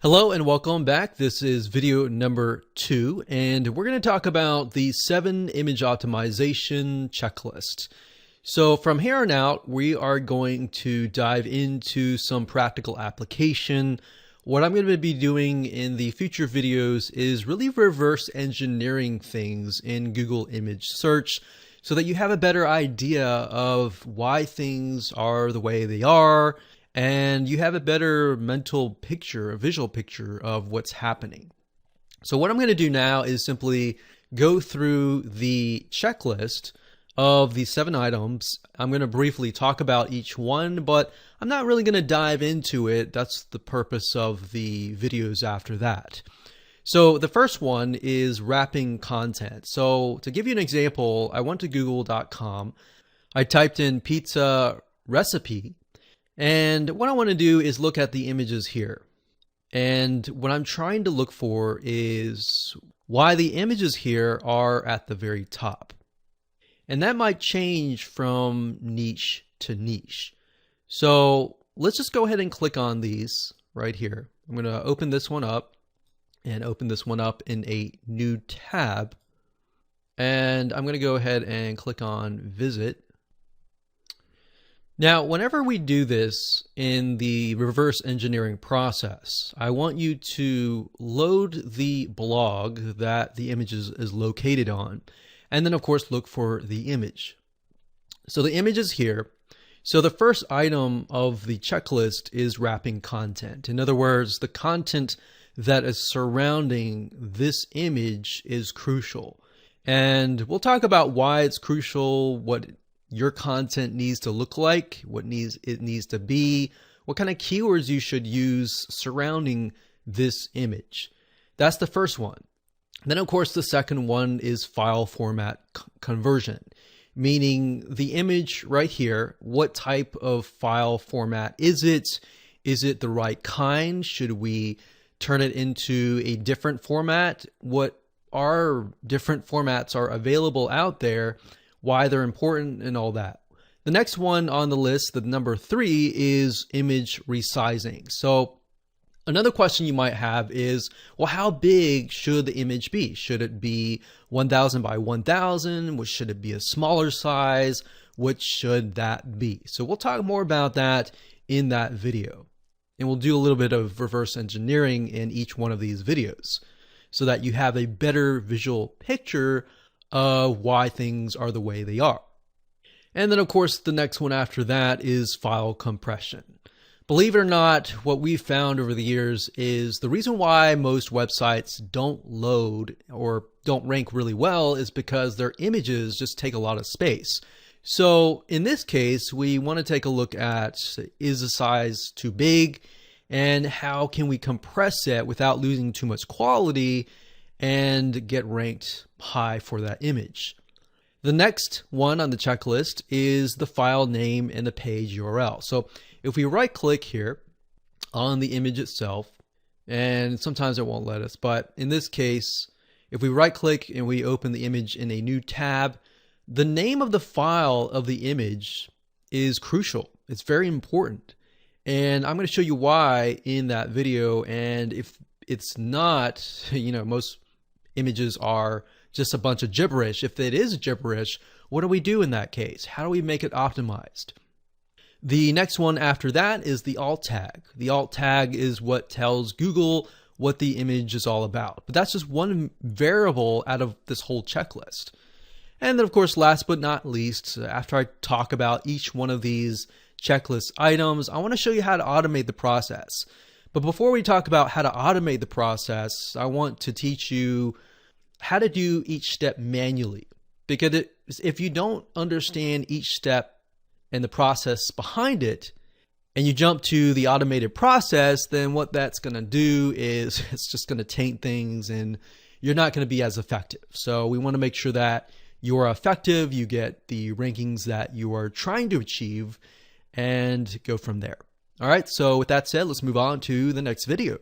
Hello and welcome back. This is video number 2, and we're going to talk about the 7 image optimization checklist. So from here on out, we are going to dive into some practical application. What I'm going to be doing in the future videos is really reverse engineering things in Google image search so that you have a better idea of why things are the way they are, and you have a better mental picture, a visual picture of what's happening. So what I'm going to do now is simply go through the checklist of the 7 items. I'm going to briefly talk about each one, but I'm not really going to dive into it. That's the purpose of the videos after that. So the first one is wrapping content. So to give you an example, I went to google.com. I typed in pizza recipe. And what I want to do is look at the images here. And what I'm trying to look for is why the images here are at the very top. And that might change from niche to niche. So let's just go ahead and click on these right here. I'm going to open this one up and open this one up in a new tab. And I'm going to go ahead and click on visit. Now, whenever we do this in the reverse engineering process, I want you to load the blog that the image is located on, and then of course look for the image. So the image is here. So the first item of the checklist is wrapping content. In other words, the content that is surrounding this image is crucial. And we'll talk about why it's crucial, what your content needs to look like, what it needs to be, what kind of keywords you should use surrounding this image. That's the first one. Then of course the second one is file format conversion, meaning the image right here, what type of file format is it? Is it the right kind? Should we turn it into a different format? What different formats are available out there, why they're important, and all that. The next one on the list, the number 3, is image resizing. So another question you might have is, well, how big should the image be? Should it be 1000 by 1000? Should it be a smaller size? What should that be? So we'll talk more about that in that video. And we'll do a little bit of reverse engineering in each one of these videos so that you have a better visual picture of why things are the way they are. And then of course the next one after that is file compression. Believe it or not, what we've found over the years is the reason why most websites don't load or don't rank really well is because their images just take a lot of space. So in this case, we want to take a look at, is the size too big, and how can we compress it without losing too much quality and get ranked high for that image. The next one on the checklist is the file name and the page URL. So if we right click here on the image itself, and sometimes it won't let us, but in this case, if we right click and we open the image in a new tab, the name of the file of the image is crucial. It's very important. And I'm going to show you why in that video. And if it's not, most images are just a bunch of gibberish. If it is gibberish, what do we do in that case? How do we make it optimized? The next one after that is the alt tag. The alt tag is what tells Google what the image is all about. But that's just one variable out of this whole checklist. And then of course, last but not least, after I talk about each one of these checklist items, I want to show you how to automate the process. But before we talk about how to automate the process, I want to teach you how to do each step manually. Because if you don't understand each step and the process behind it, and you jump to the automated process, then what that's going to do is it's just going to taint things and you're not going to be as effective. So we want to make sure that you are effective, you get the rankings that you are trying to achieve, and go from there. All right, so with that said, let's move on to the next video.